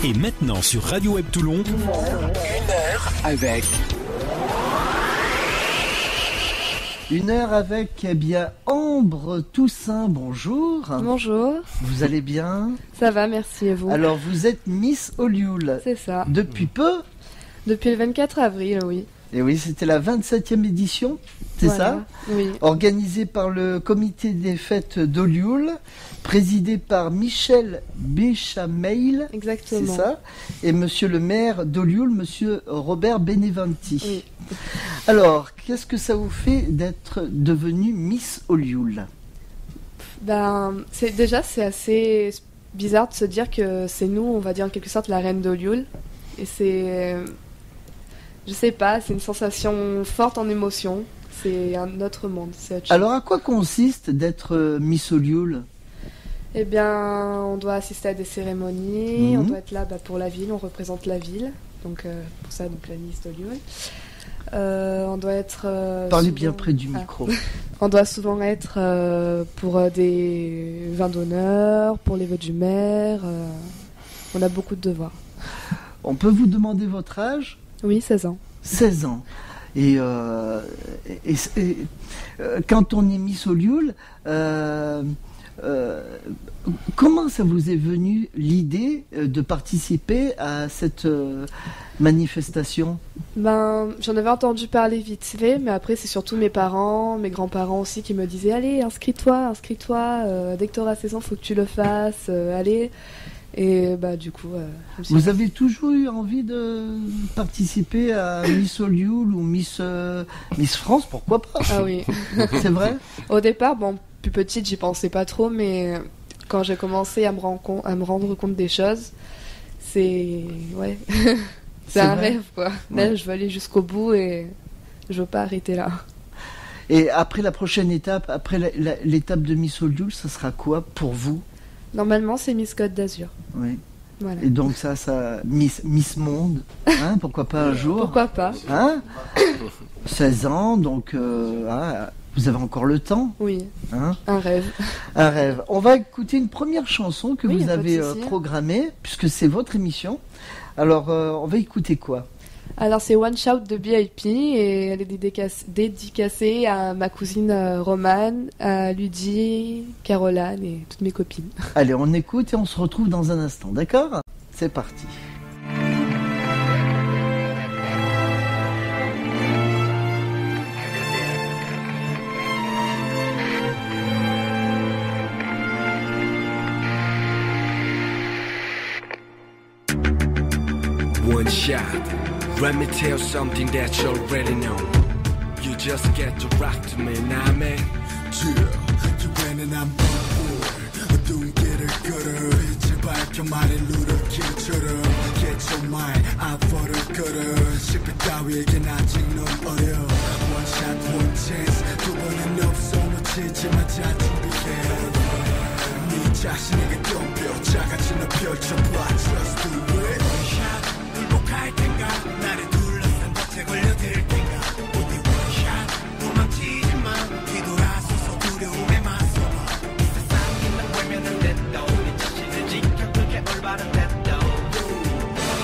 Et maintenant sur Radio Web Toulon, 1 heure avec... 1 heure avec, eh bien, Ambre Toussaint, bonjour. Bonjour. Vous allez bien? Ça va, merci, et vous? Alors, vous êtes Miss Olioul. C'est ça. Depuis peu? Depuis le 24 avril, oui. Et oui, c'était la 27e édition, c'est voilà. ça? Oui. Organisée par le comité des fêtes d'Olioul, présidé par Michel Béchameil. Exactement. C'est ça? Et monsieur le maire d'Olioul, monsieur Robert Beneventi. Oui. Alors, qu'est-ce que ça vous fait d'être devenue Miss Olioul? C'est assez bizarre de se dire que c'est nous, on va dire en quelque sorte la reine d'Olioul. Et c'est... Je sais pas, c'est une sensation forte en émotion. C'est un autre monde. Alors, à quoi consiste d'être Miss Olioul? Eh bien, on doit assister à des cérémonies, on doit être là pour la ville, on représente la ville. Donc, pour ça, donc la Miss d'Olioul. On doit être... Parlez souvent... bien près du micro. On doit souvent être pour des vins d'honneur, pour les vœux du maire. On a beaucoup de devoirs. On peut vous demander votre âge? Oui, 16 ans. 16 ans. Et quand on est Miss Olioul, comment ça vous est venu l'idée de participer à cette manifestation? J'en avais entendu parler vite fait, mais après c'est surtout mes parents, mes grands-parents aussi qui me disaient allez, inscris-toi, dès que tu auras 16 ans, faut que tu le fasses, allez. Et du coup... Vous avez toujours eu envie de participer à Miss Olioul ou Miss France, pourquoi pas? Ah oui. C'est vrai? Au départ, plus petite, j'y pensais pas trop, mais quand j'ai commencé à me rendre compte des choses, c'est... Ouais. C'est un rêve, quoi. Là, je veux aller jusqu'au bout et je veux pas arrêter là. Et après la prochaine étape, après l'étape de Miss Olioul, ça sera quoi pour vous? Normalement, c'est Miss Côte d'Azur. Oui. Voilà. Et donc ça Miss Monde, hein, pourquoi pas un jour? Pourquoi pas? Hein? 16 ans, donc vous avez encore le temps. Oui, hein? Un rêve. Un rêve. On va écouter une première chanson que vous avez programmée, puisque c'est votre émission. Alors, on va écouter quoi? Alors, c'est One Shout de BIP et elle est dédicacée à ma cousine Romane, à Ludie, Caroline et toutes mes copines. Allez, on écoute et on se retrouve dans un instant, d'accord? C'est parti. One shot. Let me tell you something that you already know. You just get to rock to me, nah man. 주변에 난 뻔뻔 눈길을 걸어 빛을 밝혀 말해 루더킬처럼 Get your mind out for the gutter 실패 따위에겐 아직 넌 어려 One shot, one chance 두 번은 없어 놓치지마 잘 준비해 네 자신에게 덤벼 작아진 너 펼쳐봐 Just do it One shot 할 텐가 나를 둘러싼 덫에 걸려들 텐가 어디 원샷 도망치지 마 뒤돌아서서 두려움에 맞서봐 이 세상이 난 외면을 냈다 네 자신을 지켜 그게 올바른 됐다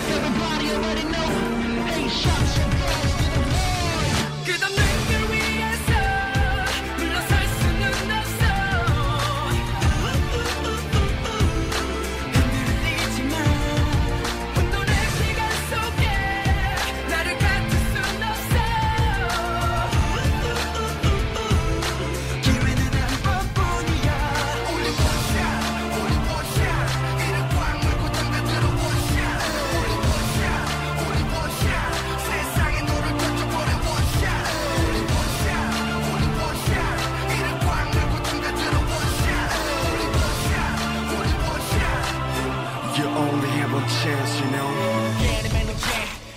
Everybody already know 8 shots and girls to the boy 끝없는 길 위에서 물러설 수는 없어 흔들리지 마 혼돈의 시간 속에 나를 갖출 순 없어 기회는 한 번뿐이야 Only one shot, only one shot 이를 꽉 물고 덤벼들어 one shot Only one shot, only one shot 세상에 너를 던져버려 one shot Only one shot, only one shot 이를 꽉 물고 덤벼들어 one shot Only one shot, only one shot You only have one chance, you know. 게임의 눈치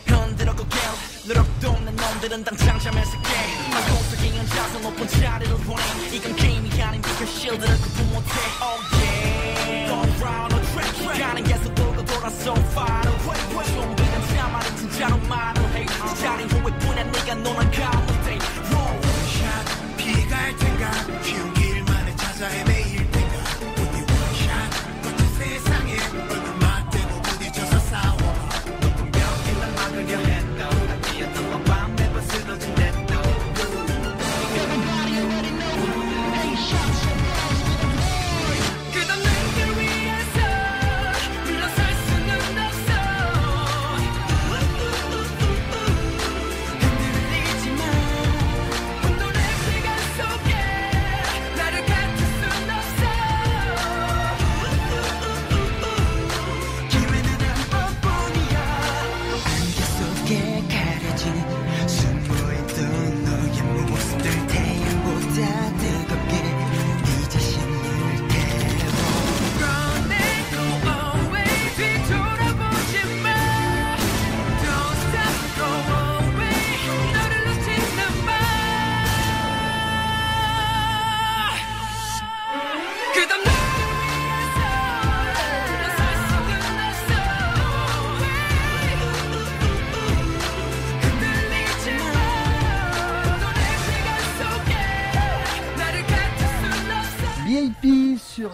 흔들어 고개 누락도 없는 놈들은 당장 잠에서 깨 고속이 앉아서 높은 자리를 보내 이건 게임이 아닌 비켜 실드를 구분 못해 Oh yeah Don't run or track 가는 계속 돌고 돌아 so far away 좀비는 참아는 진짜로 말을 해 이 자리 후회뿐이야 네가 논한 가운데 Roll shot 피갈 텐가 쉬운 길만을 찾아 헤매일 텐가 어디 one shot 거친 세상에 얼굴 맞대고 부딪혀서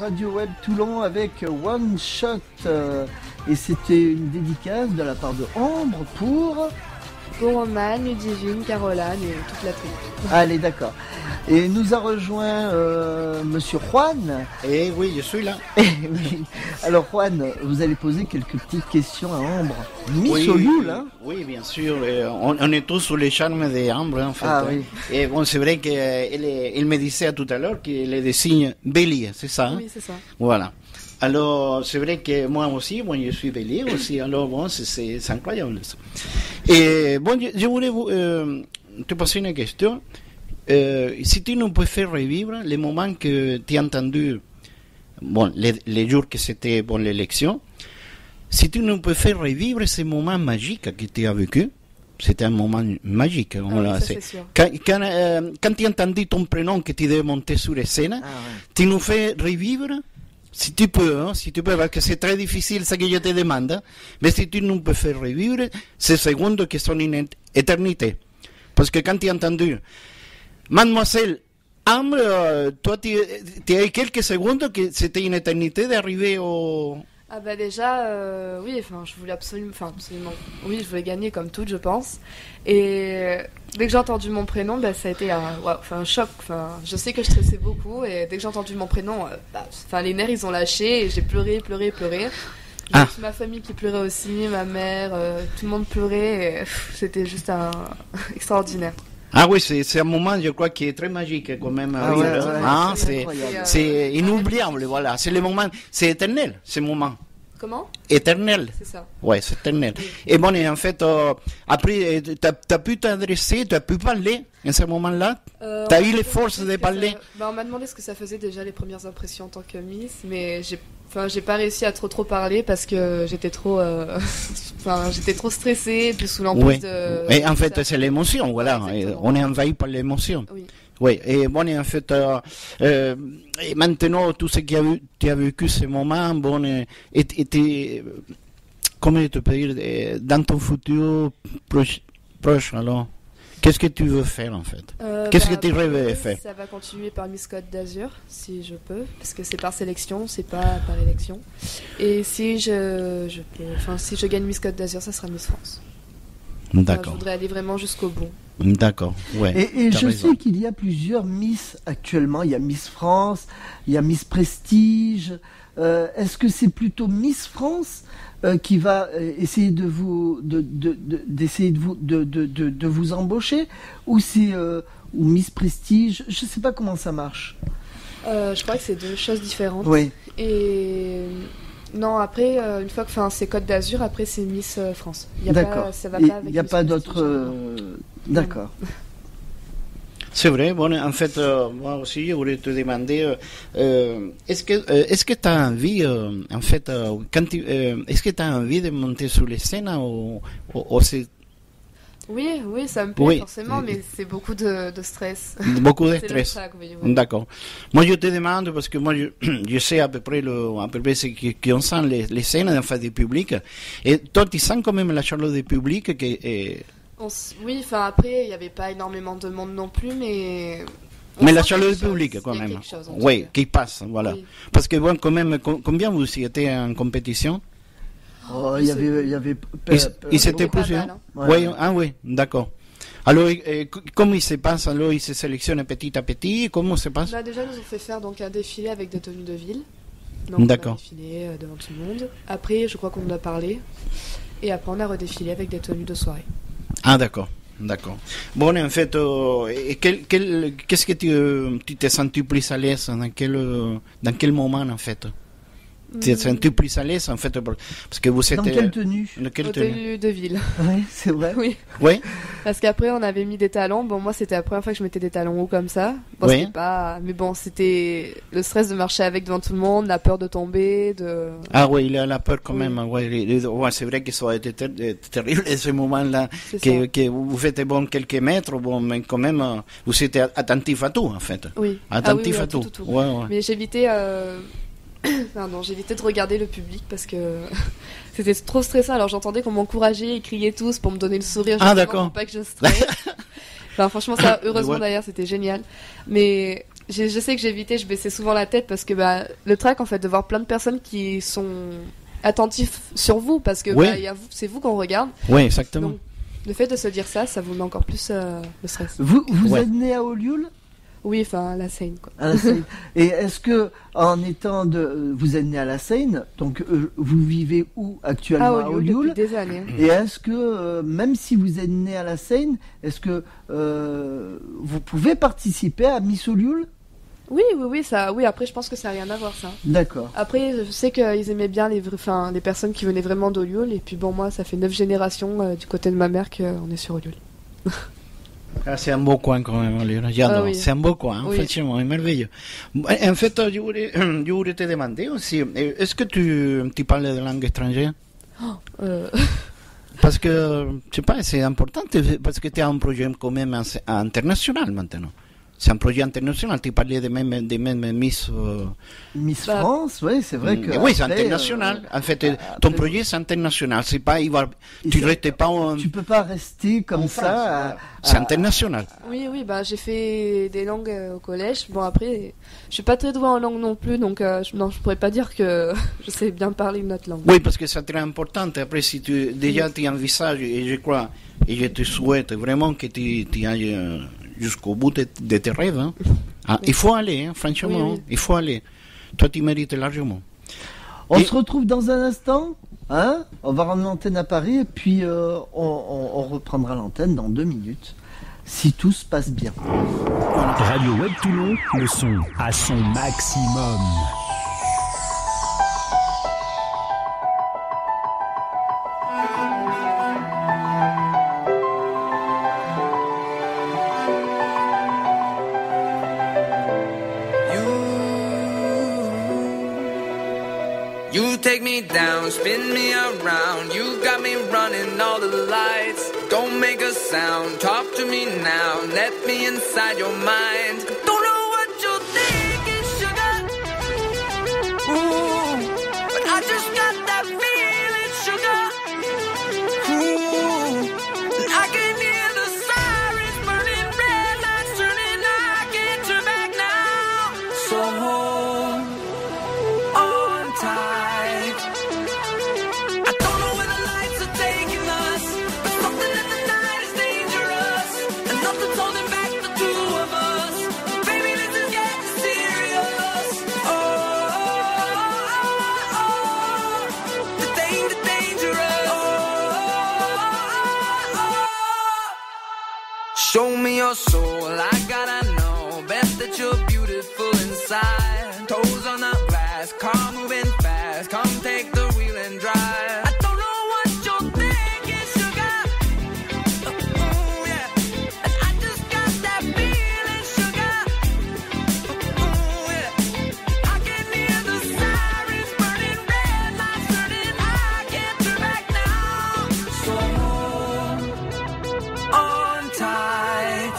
Radio Web Toulon avec One Shot. Et c'était une dédicace de la part de Ambre pour Roman, Ludivine, Caroline et toute la tribu. Allez, d'accord. Et nous a rejoint Monsieur Juan. Eh oui, je suis là. Oui. Alors Juan, vous allez poser quelques petites questions à Ambre. Miss Olioul, hein? Oui, bien sûr. On est tous sous les charmes d'Ambre, en fait. Ah oui. Et bon, c'est vrai qu'il me disait tout à l'heure qu'il est des signes bélier, c'est ça, hein? Oui, c'est ça. Voilà. Alors, c'est vrai que moi aussi, je suis bélier aussi. Alors, bon, c'est incroyable ça. Et bon, je voulais te poser une question. Si tu nous peux faire revivre les moments que tu as entendus, bon, les jours que c'était bon, l'élection, si tu nous peux faire revivre ces moments magiques que tu as vécu, c'était un moment magique. Voilà, oui, ça, c'est sûr. Quand tu as entendu ton prénom que tu devais monter sur la scène, tu nous fais revivre. Si tu peux, parce que c'est très difficile ce que je te demande, mais si tu nous peux faire revivre ces secondes qui sont une éternité. Parce que quand tu as entendu, Mademoiselle Ambre, toi tu as quelques secondes que c'était une éternité d'arriver au... Ah bah déjà, oui, enfin, je voulais absolument, oui, je voulais gagner comme toutes, je pense. Et dès que j'ai entendu mon prénom, bah, ça a été un choc. Enfin, je sais que je stressais beaucoup, et dès que j'ai entendu mon prénom, les nerfs ils ont lâché, et j'ai pleuré. J'ai ma famille qui pleurait aussi, ma mère, tout le monde pleurait, et c'était juste extraordinaire. Ah oui, c'est un moment, je crois, qui est très magique quand même. C'est inoubliable, voilà. C'est le moment, c'est éternel, ce moment. Comment? Éternel. C'est ça. Ouais, c'est éternel. Oui. Et bon, et en fait, après, t'as pu t'adresser, tu as pu parler en ce moment-là. T'as eu les forces de parler. On m'a demandé ce que ça faisait déjà les premières impressions en tant que Miss, mais j'ai pas réussi à trop parler parce que j'étais trop, j'étais trop stressée et puis sous l'emprise de. Et en fait, c'est l'émotion, voilà. Ouais, on est envahi par l'émotion. Oui. Oui, et bon, et en fait, et maintenant, tout ce que tu as vécu ce moment, bon, et comment je peux dire, dans ton futur proche, alors, qu'est-ce que tu veux faire en fait? Qu'est-ce que tu rêves de faire? Ça va continuer par Miss Côte d'Azur, si je peux, parce que c'est par sélection, c'est pas par élection. Et si si je gagne Miss Côte d'Azur, ça sera Miss France. D'accord. Je voudrais aller vraiment jusqu'au bout. D'accord, ouais. Et je sais qu'il y a plusieurs Miss actuellement. Il y a Miss France, il y a Miss Prestige. Est-ce que c'est plutôt Miss France qui va essayer de vous embaucher, ou c'est ou Miss Prestige? Je sais pas comment ça marche. Je crois que c'est deux choses différentes. Oui. Et non, après, une fois que c'est Côte d'Azur, après c'est Miss France. D'accord. Il n'y a pas d'autre. D'accord. C'est vrai. Bon, en fait, moi aussi, je voulais te demander, est-ce que tu as envie, en fait, est-ce que tu as envie de monter sur les scènes ou c'est... Oui, ça me plaît forcément, mais c'est beaucoup de stress. Beaucoup de stress. Oui. D'accord. Moi, je te demande parce que moi, je sais à peu près ce qu'on sent les scènes en face du public. Et toi, tu sens quand même la chaleur du public Oui, après, il n'y avait pas énormément de monde non plus, mais... Mais la chaleur du public, quand même. Oui, qui passe, voilà. Oui. Parce que, bon, quand même, combien vous étiez en compétition? Oh, il y avait. Il s'était poussé. Hein. Ouais. Oui, d'accord. Alors, comment il se passe? Alors, il se sélectionne petit à petit. Comment se passe? Déjà, ils nous ont fait faire un défilé avec des tenues de ville. Donc, d'accord. On a défilé devant tout le monde. Après, je crois qu'on en a parlé. Et après, on a redéfilé avec des tenues de soirée. Ah, d'accord. Bon, en fait, qu'est-ce que tu t'es senti plus à l'aise dans quel moment, en fait? Tu t'es senti plus à l'aise, en fait, parce que vous êtes... Dans quelle tenue? Tenue de ville. Oui, c'est vrai. Oui. Parce qu'après, on avait mis des talons. Bon, moi, c'était la première fois que je mettais des talons hauts comme ça. Bon, c'était pas... Mais bon, c'était le stress de marcher avec devant tout le monde, la peur de tomber, Ah oui, il a la peur quand même. Ouais, c'est vrai que ça a été terrible, ce moment-là, que vous faites quelques mètres, mais quand même, vous êtes attentif à tout, en fait. Oui. Attentif à tout. Ouais. Mais j'évitais... j'évitais de regarder le public parce que c'était trop stressant. Alors j'entendais qu'on m'encourageait, ils criaient tous pour me donner le sourire. D'accord. Pour pas que je stresse. Franchement, ça, heureusement d'ailleurs, c'était génial. Mais je sais que j'évitais, je baissais souvent la tête parce que le track, en fait, de voir plein de personnes qui sont attentifs sur vous parce que c'est vous qu'on regarde. Oui, exactement. Donc, le fait de se dire ça vous met encore plus le stress. Vous êtes né à Olioul ? Oui, enfin, à la Seine, quoi. À la Seine. Et est-ce que, vous êtes né à la Seine, donc vous vivez où actuellement à Olioul ? Depuis des années. Et est-ce que, même si vous êtes né à la Seine, est-ce que vous pouvez participer à Miss Olioul ? Oui, ça, oui, après, je pense que ça n'a rien à voir, ça. D'accord. Après, je sais qu'ils aimaient bien les personnes qui venaient vraiment d'Olioul, et puis bon, moi, ça fait 9 générations du côté de ma mère qu'on est sur Olioul. Ah, c'est un beau coin quand même, j'adore. Oui. C'est un beau coin, Oui. effectivement, c'est merveilleux. En fait, je voulais te demander aussi, est-ce que tu parles de langue étrangère? Parce que, je sais pas, c'est important, parce que tu as un projet quand même international maintenant. C'est un projet international, tu parlais de même Miss... Miss France, oui, c'est vrai que... Oui, c'est international. En fait, ton projet, c'est international. C'est pas, tu restes pas tu peux pas rester comme ça. C'est international. Oui, j'ai fait des langues au collège. Bon, après, je suis pas très douée en langue non plus, donc je pourrais pas dire que je sais bien parler une autre langue. Oui, parce que c'est très important. Après, si tu envisages, et je crois, et je te souhaite vraiment que tu ailles jusqu'au bout de tes rêves. Hein. Il faut aller, franchement, il faut aller. Toi, tu mérites largement. On se retrouve dans un instant. Hein, on va rendre l'antenne à Paris et puis on reprendra l'antenne dans 2 minutes, si tout se passe bien. Radio Web Toulon, le son à son maximum. You take me down, spin me around. You got me running all the lights. Don't make a sound, talk to me now. Let me inside your mind. Don't know what you're thinking, sugar. Ooh, but I just got that feeling, sugar. Ooh, and I can hear the sirens burning, red lights turning. I can't turn back now. So hold on tight. Show me your soul, I gotta know. Best that you're beautiful inside. Toes on the glass, car moving fast. Come take the wheel and drive. I don't know what you're thinking, sugar. Ooh, yeah. And I just got that feeling, sugar. Ooh, yeah. I can hear the sirens burning, red lights turning. I can't turn back now. So hold on tight.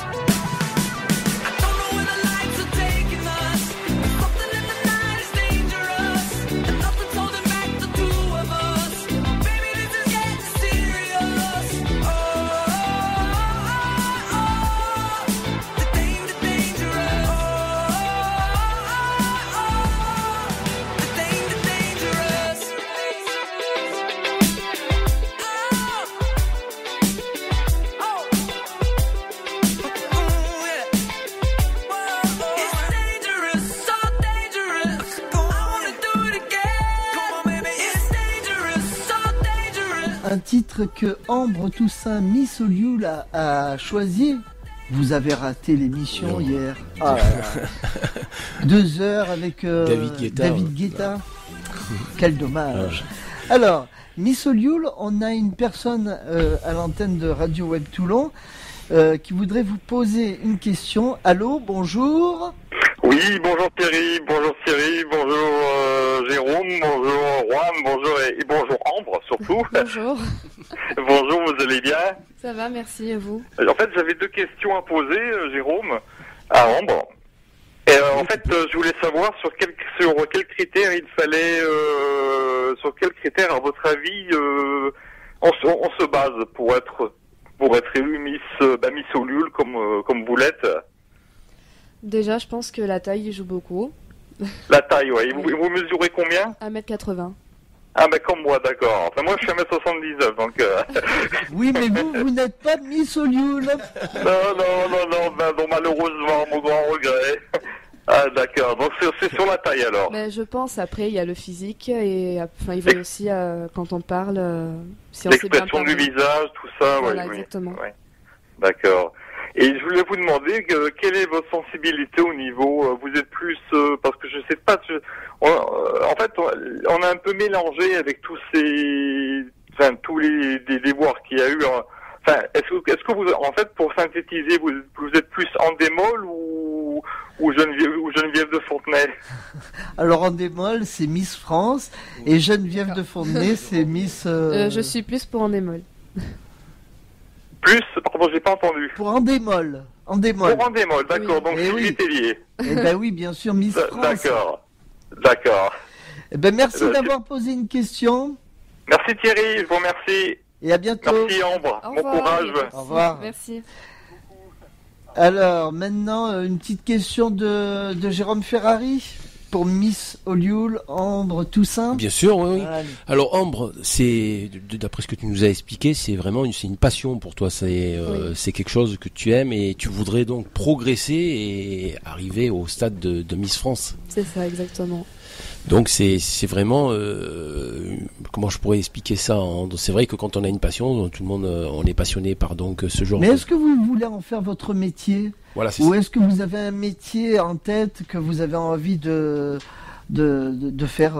Un titre que Ambre Toussaint Miss Olioul a choisi. Vous avez raté l'émission hier. 2 heures avec David Guetta. Quel dommage. Alors, Miss Olioul, on a une personne à l'antenne de Radio Web Toulon qui voudrait vous poser une question. Allô, bonjour. Oui, bonjour Thierry, bonjour Thierry, bonjour Jérôme, bonjour Juan, bonjour et bonjour Ambre surtout. Bonjour. Bonjour, vous allez bien? Ça va, merci, et vous? En fait, j'avais 2 questions à poser, Jérôme, à Ambre. Et en fait, je voulais savoir sur quels critères il fallait, sur quels critères, à votre avis, on se base pour être élue Miss Olioul comme vous l'êtes. Déjà, je pense que la taille joue beaucoup. La taille, ouais. Et vous mesurez combien? 1m80. Ah, ben comme moi, d'accord. Enfin, moi, je suis 1m79, donc... Oui, mais vous n'êtes pas Miss Olioul. Non, malheureusement, mon grand regret. Ah, d'accord. Donc, c'est sur la taille, alors. Mais je pense, après, il y a le physique, et enfin, il va aussi, quand on parle, si on sait bien l'expression parler. du visage, tout ça, Voilà, oui. exactement. Oui. D'accord. Et je voulais vous demander quelle est votre sensibilité au niveau. Vous êtes plus parce que je sais pas. En fait, on a un peu mélangé avec tous les déboires qu'il y a eu. Enfin, est-ce que vous, en fait, pour synthétiser, vous êtes plus en démol ou Geneviève de Fontenay? Alors en démol, c'est Miss France et Geneviève de Fontenay, c'est Miss. Je suis plus pour en démol. Plus, pardon, j'ai pas entendu. Pour en démol. En démol. Pour en démol, d'accord. Oui. Donc Eh Sylvie oui. Tellier. Eh ben oui, bien sûr, Miss France. D'accord. Eh ben merci d'avoir posé une question Merci Thierry, je vous remercie. et à bientôt. Merci Ambre. Au Bon revoir. courage. Au revoir. Merci. Alors maintenant, une petite question de Jérôme Ferrari pour Miss Olioul, Ambre Toussaint. Bien sûr, oui. Allez. Alors Ambre, c'est d'après ce que tu nous as expliqué, c'est vraiment une passion pour toi. C'est quelque chose que tu aimes et tu voudrais donc progresser et arriver au stade de Miss France. C'est ça, exactement. Donc c'est vraiment comment je pourrais expliquer ça. C'est vrai que quand on a une passion, tout le monde on est passionné par donc ce genre. Mais est-ce que vous voulez en faire votre métier? Voilà, c'est Ou est-ce que vous avez un métier en tête que vous avez envie de faire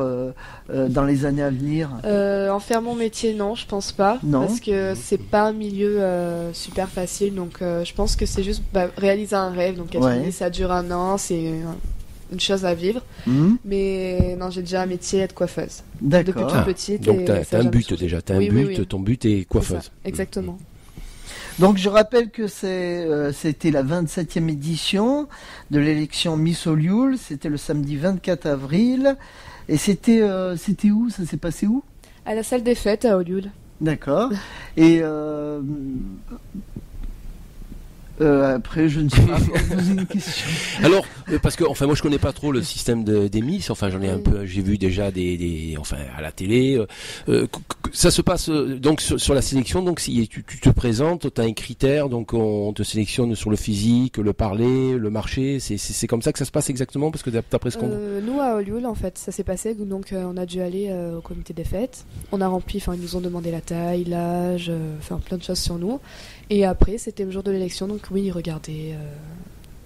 dans les années à venir? En faire mon métier, non, je pense pas. Non. Parce que c'est pas un milieu super facile. Donc je pense que c'est juste réaliser un rêve. Donc être Ouais. unie, ça dure 1 an, c'est une chose à vivre. Mhm. Mais non, j'ai déjà un métier, être coiffeuse. Depuis D'accord. toute petite. donc et t'as ça a un jamais but changé. déjà, t'as Oui, un oui, but, oui. ton but est C'est coiffeuse. ça, exactement. Donc je rappelle que c'était la 27e édition de l'élection Miss Olioul. C'était le samedi 24 avril. Et c'était où? Ça s'est passé où? À la salle des fêtes à Olioul. D'accord. Et après, je ne sais pas. Poser une question. Alors, parce que enfin moi je connais pas trop le système des Miss, enfin j'en ai un peu, j'ai vu déjà des enfin à la télé. Ça se passe donc sur la sélection, donc si tu te présentes, tu as un critère, donc on te sélectionne sur le physique, le parler, le marché, c'est comme ça que ça se passe exactement, parce que d'après ce qu'on... Nous à Olioul, en fait, ça s'est passé, donc on a dû aller au comité des fêtes. On a rempli, enfin ils nous ont demandé la taille, l'âge, enfin plein de choses sur nous. Et après, c'était le jour de l'élection, donc oui, ils regardaient,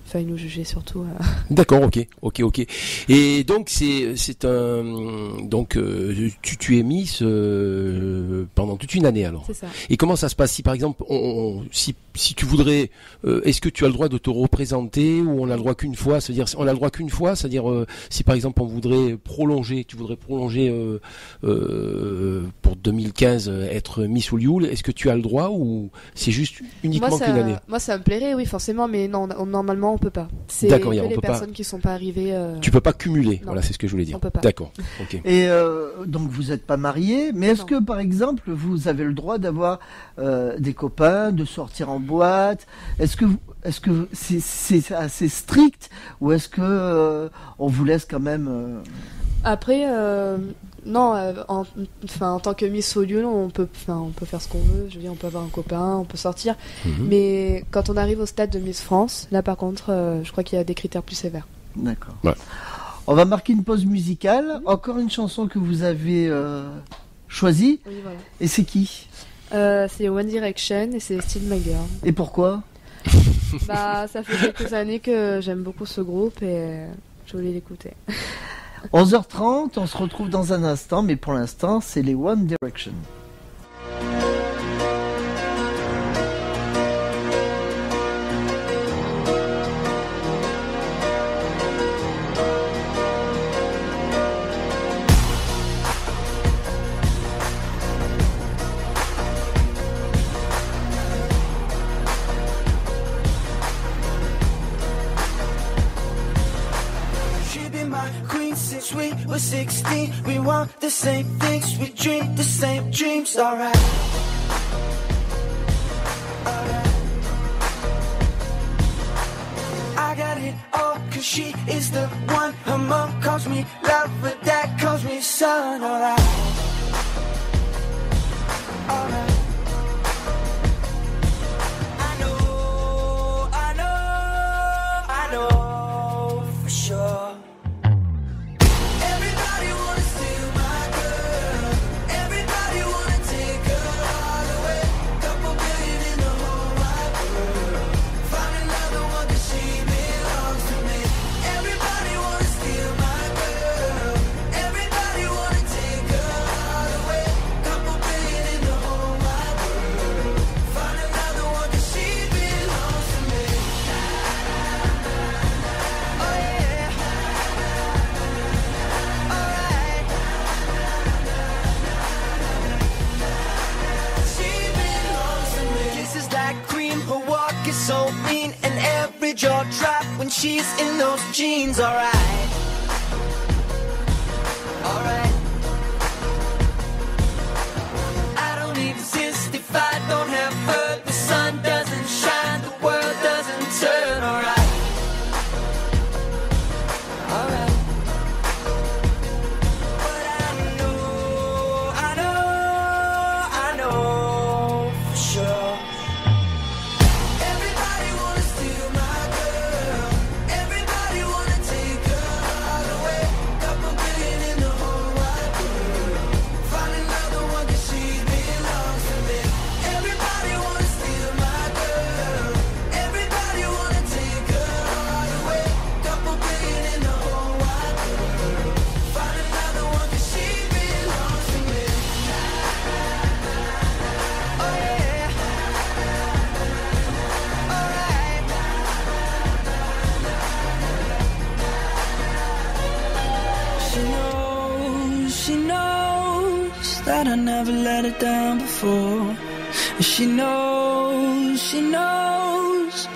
enfin ils nous jugeaient surtout. D'accord, ok. Et donc c'est un donc tu es Miss pendant toute une année alors. C'est ça. Et comment ça se passe si par exemple si tu voudrais est-ce que tu as le droit de te représenter ou on a le droit qu'une fois, c'est-à-dire on a le droit qu'une fois, c'est-à-dire si par exemple on voudrait prolonger, tu voudrais prolonger pour 2015 être Miss Olioul, est-ce que tu as le droit ou c'est juste uniquement qu'une année? Moi ça me plairait, oui forcément, mais non, normalement on peut pas. C'est D'accord, que on les peut pas. personnes qui sont pas arrivées. Tu peux pas cumuler, Non. voilà, c'est ce que je voulais dire. On peut pas. D'accord, ok. Et donc vous n'êtes pas marié, mais est-ce Non. que par exemple vous avez le droit d'avoir des copains, de sortir en boîte? Est-ce que c'est assez strict ou est-ce que on vous laisse quand même Après, non, en tant que Miss Olioul, on peut faire ce qu'on veut. Je veux dire, on peut avoir un copain, on peut sortir. Mais quand on arrive au stade de Miss France, là par contre, je crois qu'il y a des critères plus sévères. D'accord. Ouais. On va marquer une pause musicale. Encore une chanson que vous avez choisie. Oui, voilà. Et c'est qui? C'est One Direction et c'est Still My Girl. Et pourquoi? Ça fait quelques années que j'aime beaucoup ce groupe et je voulais l'écouter. 11h30, on se retrouve dans un instant, mais pour l'instant, c'est les One Direction. Since we were 16, we want the same things, we dream the same dreams, alright. I got it all cause she is the one. Her mom calls me love, but dad calls me son. Alright, alright. I know for sure. Everybody wanna steal my girl. Everybody wanna take her all away. Couple billion in the whole wide world. Find another one 'cause she belongs to me. Everybody wanna steal my girl. Everybody wanna take her all away. Couple billion in the whole wide world. Find another one 'cause she belongs to me. Oh yeah. Alright. She belongs to me. Kisses like cream, her walk is so mean, and every jaw drop when she's in those jeans. Alright, alright. I don't exist if I don't have her. The sun doesn't shine, the world doesn't turn. Alright, alright. But I know for sure. Everybody wanna steal my girl. Everybody wanna take her all away. Couple billion in the whole wide world. Find another one 'cause she belongs to me. Everybody wanna steal my girl. Everybody wanna take her all away. Couple billion in the whole wide world. Find another one 'cause she belongs to me. Oh yeah. Alright. She knows that I never let her down before. And she knows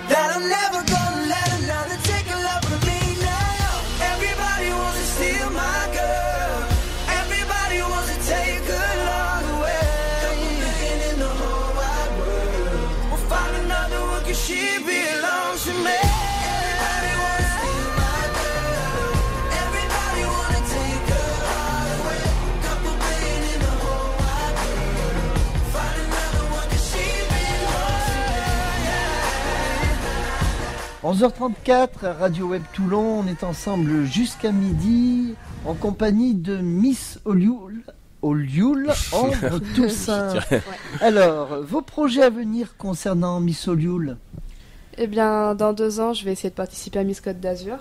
that I'm never gonna let another take a love from me now. Everybody wants to steal my girl. Everybody wants to take her love away. Couple billion in the whole wide world. We'll find another one 'cause she belongs to me. Everybody wants to steal my girl. Everybody wanna take her all away. Couple billion in the whole wide world. Find another one 'cause she belongs to me. 11h34, Radio Web Toulon, on est ensemble jusqu'à midi en compagnie de Miss Olioul Ambre Toussaint. Alors, vos projets à venir concernant Miss Olioul? Eh bien, dans 2 ans, je vais essayer de participer à Miss Côte d'Azur.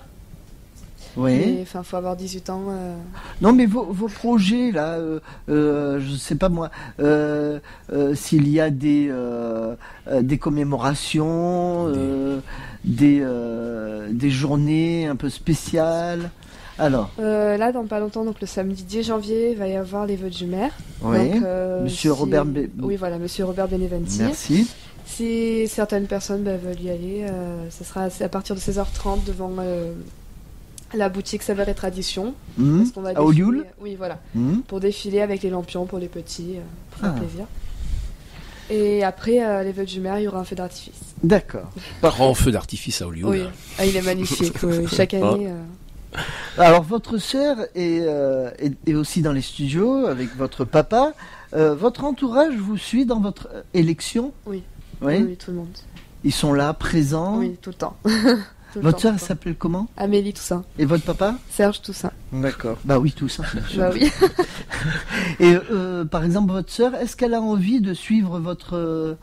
Oui. Enfin, faut avoir 18 ans. Non, mais vos projets, là, je sais pas moi, s'il y a des commémorations, des journées un peu spéciales. Alors, Là, dans pas longtemps, donc le samedi 10 janvier, il va y avoir les vœux du maire. oui, Donc, Monsieur Robert Oui, voilà, Monsieur Robert Beneventi. Merci. Si certaines personnes veulent y aller, ce sera à partir de 16h30 devant la boutique Saveurs et Traditions. Parce qu'on va à Olioul. Oui, voilà. Pour défiler avec les lampions pour les petits, pour faire plaisir. Et après, les vœux du maire, il y aura un feu d'artifice. D'accord. Grand feu d'artifice à Olioul. Oui, il est magnifique. Oui. Chaque année. Alors, votre sœur est aussi dans les studios avec votre papa. Votre entourage vous suit dans votre élection? Oui. Oui. Oui, tout le monde. Ils sont là, présents? Oui, tout le temps. Votre sœur s'appelle comment? Amélie Toussaint. Et votre papa? Serge Toussaint. D'accord. Bah oui, Toussaint, bien sûr. Bah oui. Et par exemple, votre sœur, est-ce qu'elle a envie de suivre votre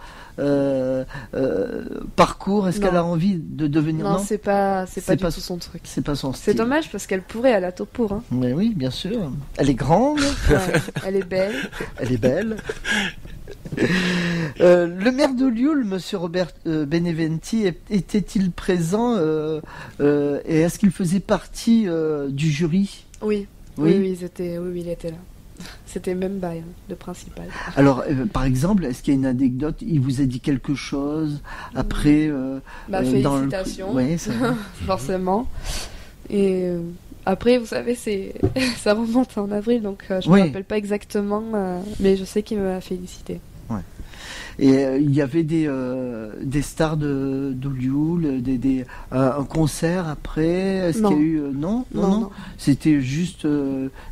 parcours? Est-ce qu'elle a envie de devenir... Non, c'est pas du tout son truc. C'est pas son style. C'est dommage parce qu'elle pourrait aller à tout pour. Hein. Mais oui, bien sûr. Elle est grande. Ouais, elle est belle. Elle est belle. Le maire d'Olioul, Monsieur Robert Beneventi, était-il présent et est-ce qu'il faisait partie du jury? Oui, oui, il était là. C'était même bail, le principal. Alors, par exemple, est-ce qu'il y a une anecdote? Il vous a dit quelque chose après félicitations, oui, c'est vrai. Forcément. Et après, vous savez, ça remonte en avril, donc je ne me rappelle pas exactement, mais je sais qu'il m'a félicité. Ouais. Et il y avait des stars d'Hollywood, un concert après. Est-ce qu'il y a eu non. C'était juste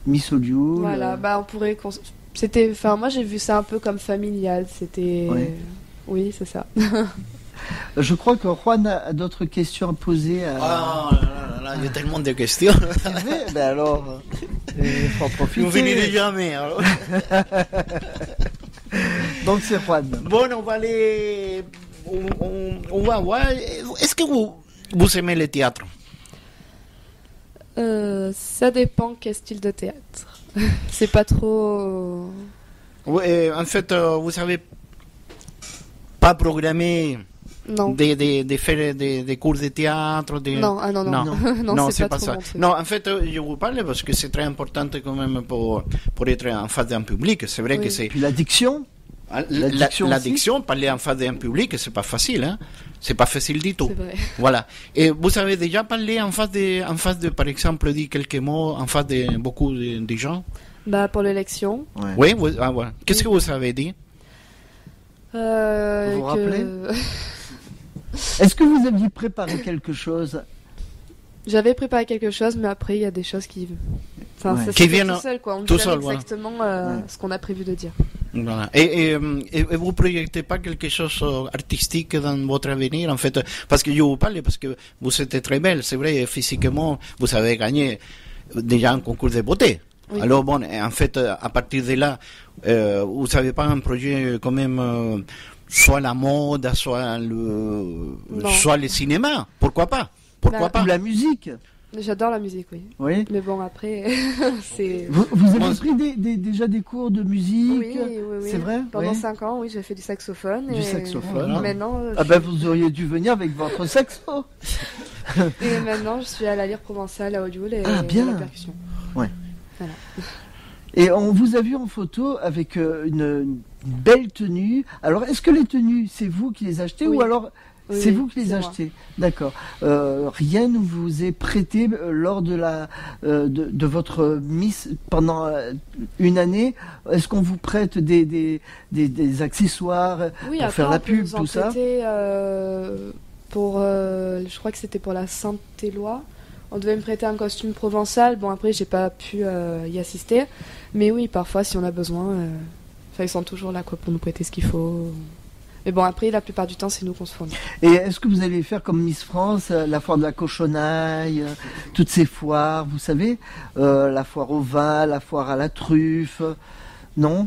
Miss Hollywood. Voilà, on pourrait. C'était. Enfin, moi j'ai vu ça un peu comme familial. C'était. Ouais. Oui, c'est ça. Je crois que Juan a d'autres questions à poser. Ah là, il y a tellement de questions. C'est vrai. Ben alors, il faut en profiter. Vous finirez jamais. Alors. Donc c'est Juan. Bon, on va aller. On va voir. Est-ce que vous aimez le théâtre? Ça dépend quel style de théâtre. C'est pas trop. Oui, en fait, vous savez pas programmer. Non. De faire des cours de théâtre. Non, c'est pas ça. Non, en fait, je vous parle parce que c'est très important quand même pour être en face d'un public. C'est vrai que c'est. Puis l'addiction. L'addiction, parler en face d'un public, c'est pas facile, hein. C'est pas facile du tout. C'est vrai. Voilà. Et vous avez déjà parlé en face de, par exemple, dit quelques mots en face de beaucoup de gens? Pour l'élection. Ouais. Oui, voilà. Qu'est-ce que vous avez dit? Vous vous rappelez? Est-ce que vous aviez préparé quelque chose? J'avais préparé quelque chose, mais après il y a des choses qui viennent tout seul, quoi. On tout dit seul, exactement ce qu'on a prévu de dire. Voilà. Et vous projetez pas quelque chose artistique dans votre avenir, en fait, parce que je vous parle parce que vous êtes très belle, c'est vrai, physiquement vous avez gagné déjà un concours de beauté. Oui. Alors bon, en fait, à partir de là, vous n'avez pas un projet quand même, soit la mode, soit le cinéma, pourquoi pas? Pourquoi pas? Ou la musique. J'adore la musique, oui. Mais bon, après, c'est... Vous avez pris déjà des cours de musique? Oui. C'est vrai? Pendant 5 ans, oui, j'ai fait du saxophone. Du saxophone. Maintenant, vous auriez dû venir avec votre saxo. Et maintenant, je suis à la lyre provençale à Hollywood et bien. à la percussion. Ouais. Voilà. Et on vous a vu en photo avec une belle tenue. Alors, est-ce que les tenues, c'est vous qui les achetez ou alors... C'est vous qui les achetez, d'accord. Rien ne vous est prêté lors de de votre Miss pendant une année. Est-ce qu'on vous prête des accessoires pour faire la pub, tout ça? Je crois que c'était pour la Saint-Éloi. On devait me prêter un costume provençal. Bon, après, j'ai pas pu y assister. Mais oui, parfois, si on a besoin, ils sont toujours là pour nous prêter ce qu'il faut. Mais bon, après, la plupart du temps, c'est nous qu'on se fournit. Et est-ce que vous allez faire comme Miss France, la foire de la cochonaille, toutes ces foires, vous savez, la foire au vin, la foire à la truffe, non?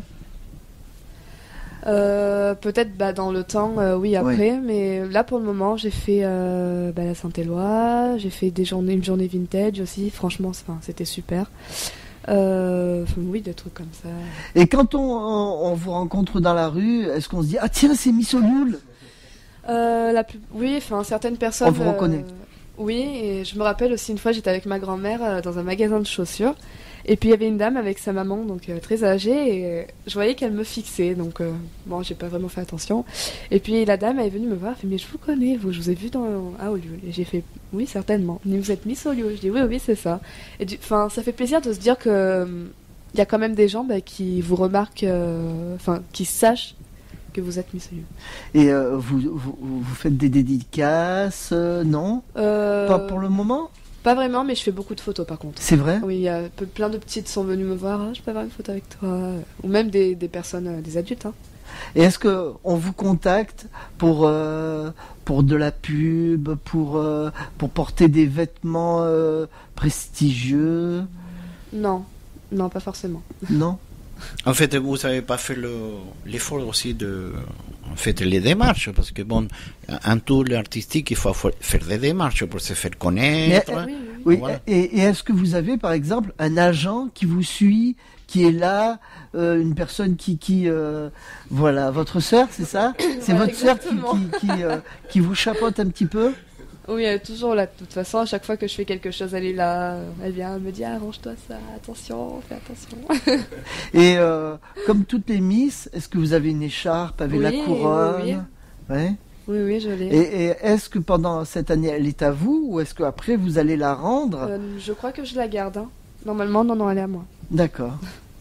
Peut-être dans le temps, oui, après. Mais là, pour le moment, j'ai fait la Saint-Éloi, j'ai fait une journée vintage aussi. Franchement, c'était super. Oui, des trucs comme ça. Et quand on vous rencontre dans la rue, est-ce qu'on se dit ah tiens c'est Miss Hollywood? Oui, certaines personnes. On vous reconnaît. Oui, et je me rappelle aussi une fois j'étais avec ma grand-mère dans un magasin de chaussures et puis il y avait une dame avec sa maman donc très âgée et je voyais qu'elle me fixait donc bon j'ai pas vraiment fait attention et puis la dame elle est venue me voir elle fait mais je vous connais je vous ai vu à Hollywood et j'ai fait oui certainement mais vous êtes Miss Hollywood. Je dis oui c'est ça et ça fait plaisir de se dire que il y a quand même des gens qui vous remarquent qui sachent que vous êtes Miss Hollywood. Et vous faites des dédicaces, non? Pas pour le moment? Pas vraiment, mais je fais beaucoup de photos par contre. C'est vrai? Oui, il y a plein de petites sont venues me voir, je peux avoir une photo avec toi. Ou même des personnes, des adultes. Hein. Et est-ce qu'on vous contacte pour de la pub, pour porter des vêtements prestigieux? Non, pas forcément. Non? En fait, vous n'avez pas fait l'effort aussi les démarches, parce que bon, en tout l'artistique, il faut faire des démarches pour se faire connaître. Oui. Voilà. Et est-ce que vous avez, par exemple, un agent qui vous suit, qui est là, une personne qui voilà, votre sœur, c'est ça? C'est votre sœur qui vous chapeaute un petit peu? Oui, elle est toujours là. De toute façon, à chaque fois que je fais quelque chose, elle est là. Elle vient me dire arrange-toi ça, attention, fais attention. Et comme toutes les Miss, est-ce que vous avez une écharpe avec la couronne? Oui. Ouais. Oui, je l'ai. Et est-ce que pendant cette année, elle est à vous ou est-ce qu'après, vous allez la rendre? Je crois que je la garde. Hein. Normalement, non, elle est à moi. D'accord.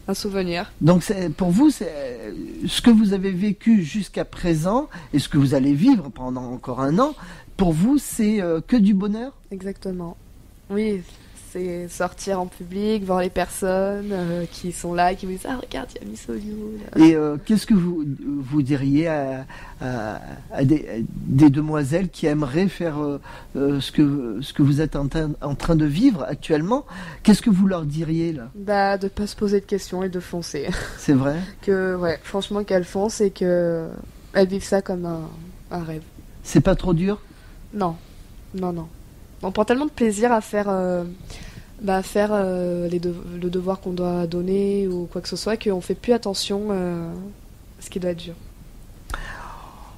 un souvenir. Donc pour vous, c'est ce que vous avez vécu jusqu'à présent et ce que vous allez vivre pendant encore un an, pour vous, c'est que du bonheur? Exactement. Oui, c'est sortir en public, voir les personnes qui sont là, qui vous disent « Ah, regarde, il y a Miss Hollywood ». Et qu'est-ce que vous diriez à des demoiselles qui aimeraient faire ce que vous êtes en train de vivre actuellement? Qu'est-ce que vous leur diriez là? Bah, de pas se poser de questions et de foncer. C'est vrai? Ouais, franchement, qu'elles foncent et qu'elles vivent ça comme un rêve. C'est pas trop dur? Non. On prend tellement de plaisir à faire, le devoir qu'on doit donner ou quoi que ce soit qu'on fait plus attention à ce qui doit être dur.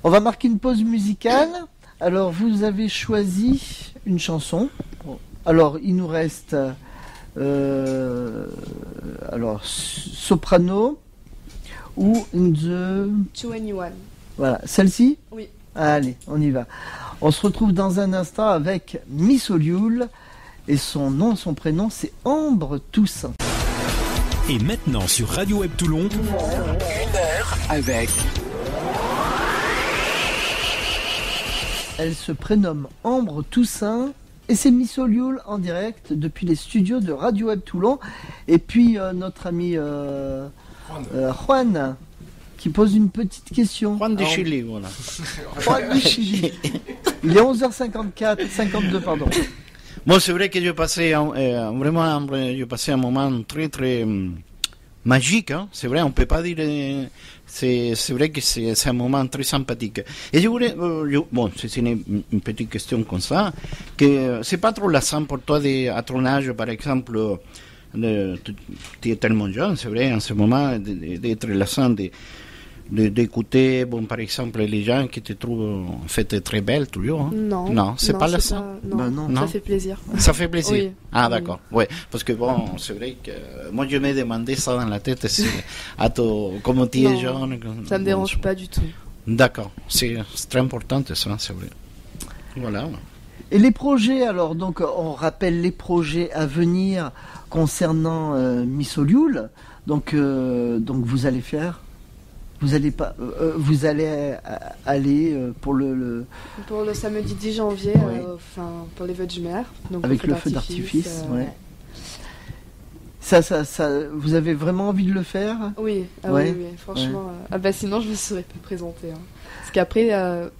On va marquer une pause musicale. Alors, vous avez choisi une chanson. Alors, il nous reste Soprano ou The 21. Voilà, celle-ci? Oui. Allez, on y va. On se retrouve dans un instant avec Miss Hollywood et son prénom c'est Ambre Toussaint. Et maintenant sur Radio Web Toulon, 1 heure avec. Elle se prénomme Ambre Toussaint et c'est Miss Hollywood en direct depuis les studios de Radio Web Toulon. Et puis notre ami Juan qui pose une petite question. Juan de Chili, voilà. Juan de Chili. Il est 11h54, 52, pardon. Bon, c'est vrai que j'ai passé un moment très très magique. Hein? C'est vrai, on peut pas dire. C'est vrai que c'est un moment très sympathique. Et je voulais, bon, c'est une petite question comme ça, que c'est pas trop lassant pour toi à ton âge, par exemple. Tu es tellement jeune, c'est vrai, en ce moment, d'être lassant d'écouter, bon, par exemple, les gens qui te trouvent en fait très belle toujours. Hein? Non, c'est pas lassant. Non, ça fait plaisir. Ça fait plaisir. Oui. Ah, d'accord. Oui. Ouais, parce que bon, c'est vrai que moi je me demandais ça dans la tête, comment tu es jeune. Ça me dérange pas du tout. D'accord. C'est très important ça, c'est vrai. Voilà. Et les projets, alors, donc, on rappelle les projets à venir concernant Miss Hollywood. Donc vous allez faire. Vous allez aller pour le samedi 10 janvier, pour les vœux du maire. Donc avec le feu d'artifice. Ouais. Ça, vous avez vraiment envie de le faire? Oui, oui, franchement. Ouais. Sinon, je me serais pas présentée. Hein. Parce qu'après,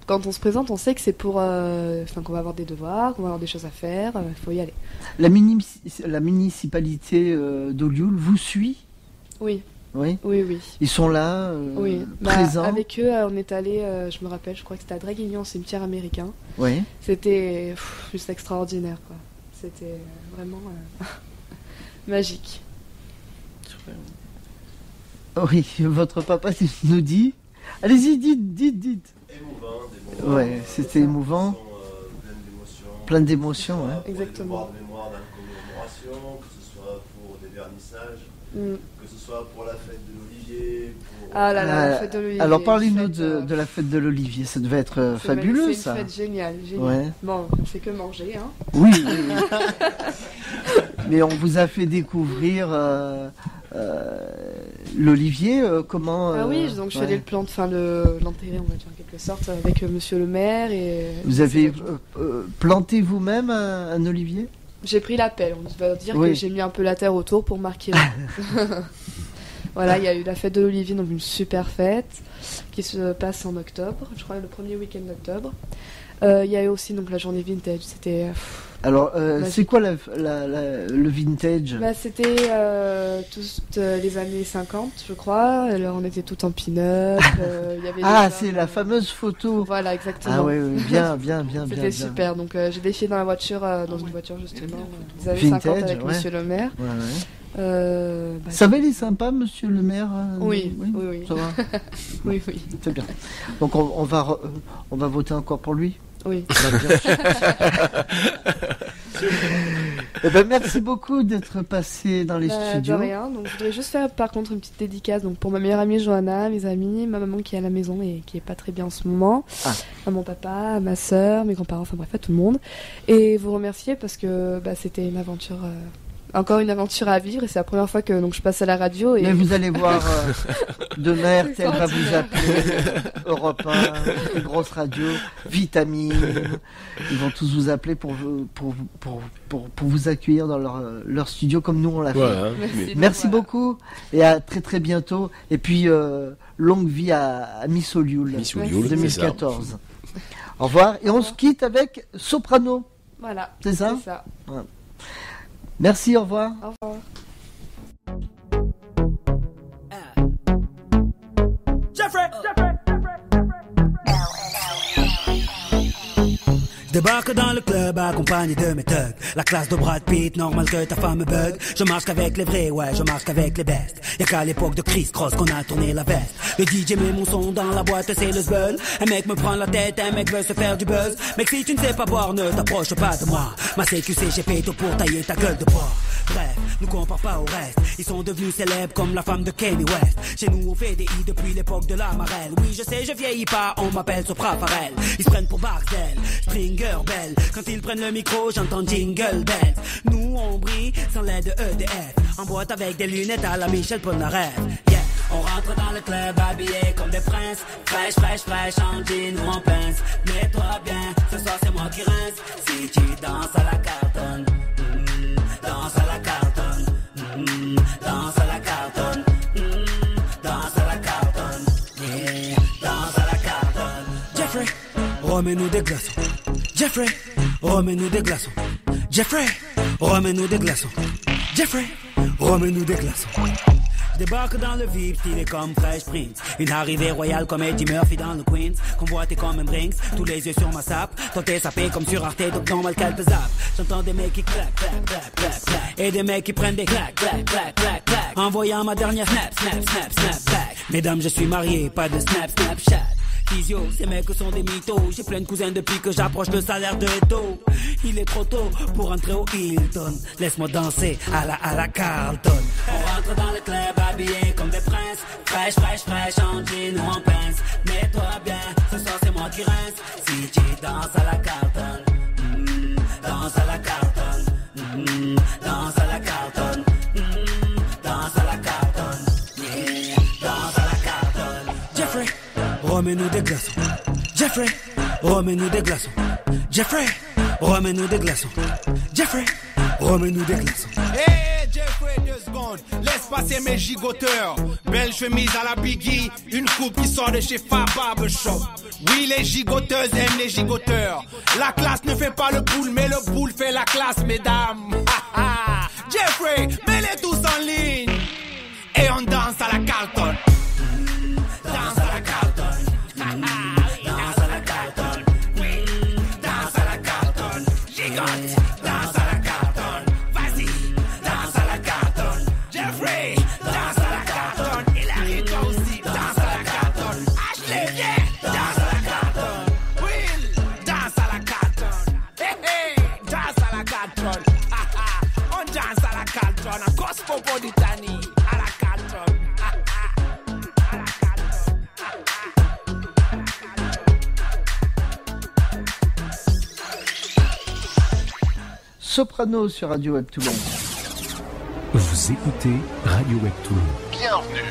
quand on se présente, on sait que c'est pour, qu'on va avoir des devoirs, qu'on va avoir des choses à faire. Il faut y aller. La municipalité d'Hollywood vous suit? Oui. Oui. Ils sont là, présents. Avec eux, on est allé, je me rappelle, je crois que c'était à Draguignan, un cimetière américain. Oui. C'était juste extraordinaire, quoi. C'était vraiment magique. Oui, votre papa nous dit. Allez-y, dites. Émouvant, ouais, c'était émouvant. Plein d'émotions. Hein. Exactement. De mémoire dans la commémoration, que ce soit pour des vernissages. Que ce soit pour la fête de l'Olivier. La fête de l'Olivier. Alors parlez-nous de la fête de l'Olivier, ça devait être fabuleux ça. C'est une fête géniale. Ouais. Bon, on fait que manger. Hein. Oui. Mais on vous a fait découvrir l'Olivier, comment... oui, donc je suis allée l'enterrer, on va dire en quelque sorte, avec monsieur le maire. Vous avez planté vous-même un olivier? J'ai pris la pelle, on va dire que j'ai mis un peu la terre autour pour marquer. Voilà, il y a eu la fête de l'Olivier, donc une super fête qui se passe en octobre, je crois le premier week-end d'octobre. Il y a eu aussi donc la journée vintage, c'était... Alors, c'est quoi le vintage? C'était toutes les années 50, je crois. Alors, on était tout en pin-up. C'est la fameuse photo. Voilà, exactement. Ah oui, bien. C'était super. Donc, j'ai défilé dans une voiture justement. Des années 50 avec monsieur le maire. Ça va, il est sympa, monsieur le maire? Oui. Ça va. Oui. C'est bien. Donc, on va voter encore pour lui? Oui. Merci beaucoup d'être passé dans les studios. De rien. Donc, je voudrais juste faire par contre une petite dédicace pour ma meilleure amie Johanna, mes amis, ma maman qui est à la maison et qui est pas très bien en ce moment, à mon papa, à ma soeur, mes grands-parents, enfin bref, à tout le monde. Et vous remercier parce que c'était une aventure encore une aventure à vivre et c'est la première fois que donc je passe à la radio. Et... Mais vous allez voir, demain RTL va vous appeler, Europe 1, une grosse radio, Vitamine. Ils vont tous vous appeler pour vous accueillir dans leur studio comme nous on l'a fait. Voilà. Merci beaucoup et à très très bientôt. Et puis longue vie à Miss Olioul 2014. Au revoir et on se quitte avec Soprano. Voilà. C'est ça. Ouais. Merci, au revoir. Au revoir. Jeffrey. Débarque dans le club accompagné de mes thugs. La classe de Brad Pitt, normal que ta femme me bug. Je marche qu'avec les vrais, ouais, je marche qu'avec les bestes. Y'a qu'à l'époque de Chris Cross qu'on a tourné la veste. Le DJ met mon son dans la boîte, c'est le zbeul. Un mec me prend la tête, un mec veut se faire du buzz. Mec, si tu ne sais pas boire, ne t'approche pas de moi. Ma CQC, j'ai fait tout pour tailler ta gueule de bois. Bref, nous compare pas au reste. Ils sont devenus célèbres comme la femme de Kanye West. Chez nous on fait des i depuis l'époque de la marelle. Oui je sais je vieillis pas, on m'appelle Sopra Farel. Ils se prennent pour Barcel, Stringer Bell. Quand ils prennent le micro j'entends Jingle Bells. Nous on brille sans l'aide de EDF. En boîte avec des lunettes à la Michel Polnareff. Yeah. On rentre dans le club habillé comme des princes. Fraîche, fraîche, fraîche, en jean ou en pince. Mets-toi bien, ce soir c'est moi qui rince. Si tu danses à la cartonne, danse à la cartonne, danse à la cartonne, danse à la cartonne, yeah, danse à la cartonne. Jeffrey, remets-nous des glaçons. Jeffrey, remets-nous des glaçons. Jeffrey, remets-nous des glaçons. Jeffrey, remets-nous des glaçons. Débarque dans le VIP, stylé comme Fresh Prince. Une arrivée royale comme Eddie Murphy dans le Queens. Convoité comme un Brinks, tous les yeux sur ma sape. Tenté sapé comme sur Arte, donc normal qu'elle te zappe. J'entends des mecs qui claquent, claquent, claquent, claquent, claquent. Et des mecs qui prennent des claques, claques, claques, claques, claques. Envoyant ma dernière snap, snap, snap, snap, back. Mesdames, je suis marié, pas de snap, snapchat. Physio, ces mecs sont des mythos. J'ai plein de cousins depuis que j'approche le salaire de Eto. Il est trop tôt pour entrer au Hilton. Laisse-moi danser à la Carlton. On rentre dans le club habillé comme des princes. Fraîche, fraîche, fraîche, en jean ou en pince. Mets-toi bien, ce soir c'est moi qui rince. Si tu danses à la Carlton, danse à la Carlton, danse à la Carlton, danse à la Carlton, yeah, danse à la Carlton. Jeffrey, remets-nous des glaçons. Jeffrey, remets-nous des glaçons. Jeffrey, remets-nous des glaçons. Jeffrey, remets-nous des glaçons. Hey Jeffrey, 2 secondes, laisse passer mes gigoteurs. Belle chemise à la Biggie, une coupe qui sort de chez Fab Barbershop. Oui, les gigoteuses aiment les gigoteurs. La classe ne fait pas le boule, mais le boule fait la classe, mesdames. Jeffrey, mets-les tous en ligne. Et on danse à la Carlton. Danse à la Carlton. Danse à la Carlton. Oui, danse à la Carlton. Gigote, danse à la Carlton. Vas-y, danse à la Carlton. Jeffrey, danse à la Carlton. Hilary, toi aussi, danse à la Carlton. Ashley, viens, danse à la Carlton. Will, danse à la Carlton. Hey, hey, danse à la Carlton. On danse à la Carlton. A Cosmopolitani à la Carlton. Soprano sur Radio Web Toulon. Vous écoutez Radio Web Toulon. Bienvenue.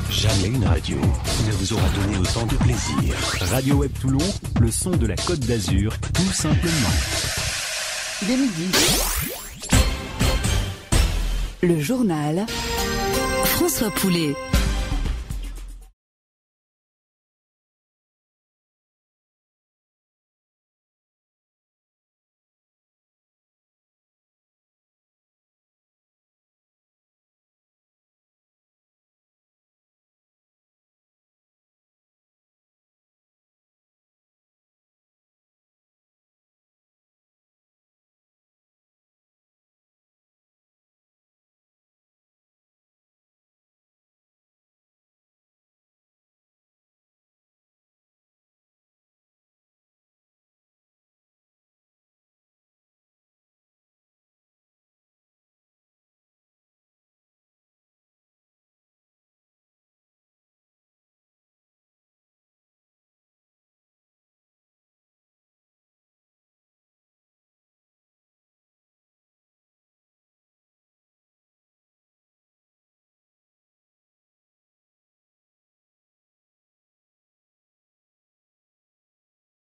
Jamais une radio ne vous aura donné autant de plaisir. Radio Web Toulon, le son de la Côte d'Azur, tout simplement. Il est midi. Le journal François Poulet.